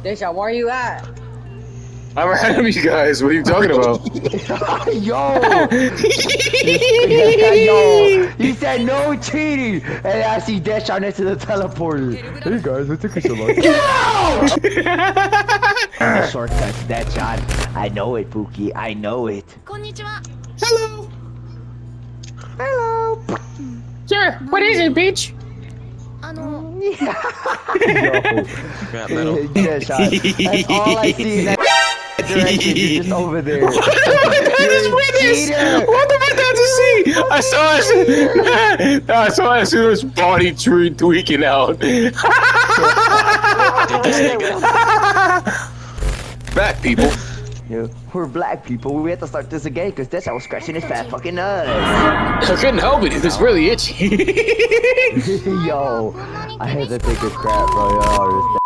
Desha, where you at? I'm ahead of you guys. What are you talking about? Yo! Yo! He said no cheating! And I see Deshaun next to the teleporter. Hey guys, what took you so long? Get out! The shortcuts, Deshaun. I know it, Pookie. I know it. Hello. Hello! Sure. What is it, bitch? Yo. Deshaun. That's all I see in that direction. You're just over there. What the fuck did I just witness? What the fuck did I just see? I saw as soon as body tree tweaking out. Back people. Yeah, we're black people. We have to start this again because Deshaun was scratching his fat fucking nuts. I couldn't help it. It was really itchy. Yo, I had to take a crap, bro. Yo,